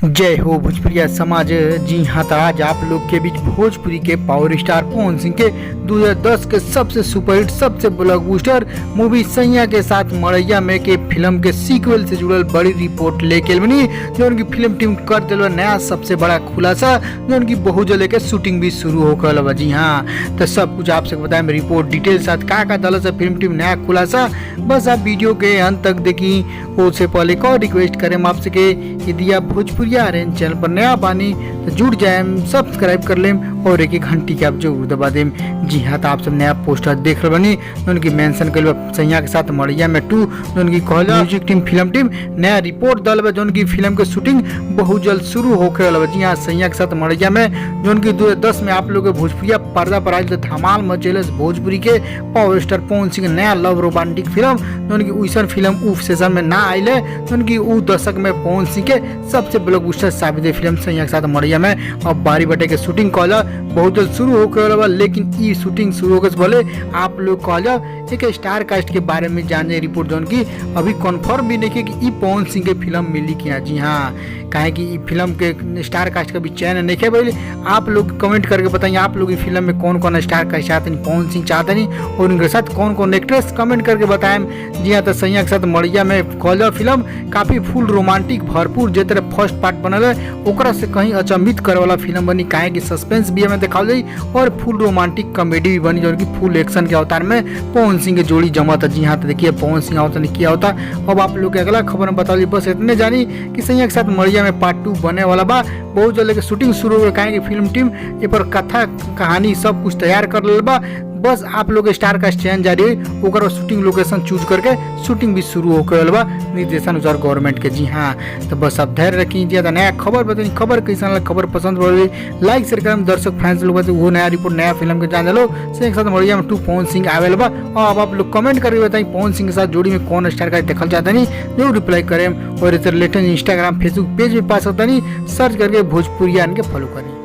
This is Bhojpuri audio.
जय हो भोजपुरिया समाज। जी हाँ, तो आज आप लोग के बीच भोजपुरी के पावर स्टार पवन सिंह के 2010 के सबसे सुपरहिट सबसे ब्लॉकबस्टर मूवी सैया के साथ मड़ैया में के फिल्म के सीक्वल से जुड़ल बड़ी रिपोर्ट लेके बनी, जो उनकी फिल्म टीम कर दिल नया सबसे बड़ा खुलासा, जो उनकी बहुत जल्द के शूटिंग भी शुरू होकर बा। जी हाँ, तो सब कुछ आपसे बताएं रिपोर्ट डिटेल साथ का दल से फिल्म टीम नया खुलासा। बस आप वीडियो के अंत तक देखी। उससे पहले को रिक्वेस्ट करें आपसे के यदि आप भोजपुरी आर्यन चैनल पर नया बानी तो जुड़ जाए, सब्सक्राइब कर लें और एक घंटी के आप जरूर दबा दें। जी हाँ, तो आप सब नया पोस्टर देख रहे बनी, उनकी मेंशन कर सैया के साथ मड़ैया में 2, जो उनकी कहला म्यूजिक टीम फिल्म टीम नया रिपोर्ट दल जो उनकी फिल्म के शूटिंग बहुत जल्द शुरू होकर वाला। जी हाँ, सैया के साथ मड़ैया में जो उनकी 2010 में आप लोग भोजपुरिया पर्दा पर आज धमाल मचेल भोजपुरी के पावर स्टार पवन सिंह नया लव रोमांटिक फिल्म, जो उनकी वैसन फिल्म उफ सेशन में ना आये, जो उनकी उ दशक में पवन सिंह के सबसे ब्लॉकबस्टर साबित फिल्म सैया के साथ मड़ैया में अब बारी बटे के शूटिंग कहला बहुत जल्द शुरू होकर बा। लेकिन ये शूटिंग शुरू होकर भले आप लोग कहला एक स्टार कास्ट के बारे में जाने रिपोर्ट जो की अभी कन्फर्म भी नहीं है कि पवन सिंह के फिल्म मिली क्या। जी हाँ, काहे कि फिल्म के स्टार कास्ट का भी चयन नहीं है भाई। आप लोग कमेंट करके बताइए आप लोग फिल्म में कौन कौन स्टार कास्ट चाहते हैं, पवन सिंह चाहते नहीं, और उनके साथ कौन कौन एक्ट्रेस कमेंट करके बताएं। जी हाँ, तो सैया के साथ मड़ैया में कहला फिल्म काफी फुल रोमांटिक भरपूर जे तरह फर्स्ट पार्ट बनल है ओकरा से कहीं अचंभित करे वाला फिल्म बनी, काहे कि सस्पेंस भी हमें दिखाई जाई और फुल रोमांटिक कॉमेडी भी बनी, जो कि फुल एक्शन के अवतार में पवन सिंह की जोड़ी जमा था। जी हाँ, तो देखिए पवन सिंह होता नहीं किया होता। अब आप लोग के अगला खबर में बता दी, बस इतने जानी कि सैया के साथ मड़ैया में पार्ट 2 बने वाला बा। बहुत जल्द शूटिंग शुरू हो गई, फिल्म टीम ये पर कथा कहानी सब कुछ तैयार कर ले बा। बस आप लोग स्टार का चयन जारी है, ओकर शूटिंग लोकेशन चूज करके शूटिंग भी शुरू होकर बा निर्देशानुसार गवर्नमेंट के। जी हाँ, तो बस आप धैर्य रखिए। तो नया खबर बताइए, खबर कैसा लगा, खबर पसंद पड़ी लाइक शेयर करें। दर्शक फैंस लोग वो नया रिपोर्ट नया फिल्म के जान लो से एक साथ मड़ैया में 2 पवन सिंह आवेल बा। और अब आप लोग कमेंट करके बताइए पवन सिंह के साथ जोड़ी में कौन स्टार का देखल चाहता नहीं, जरूर रिप्लाई करें। और इस रिलेटेड इंस्टाग्राम फेसबुक पेज भी पा सकता नहीं, सर्च करके भोजपुरिया के फॉलो करें।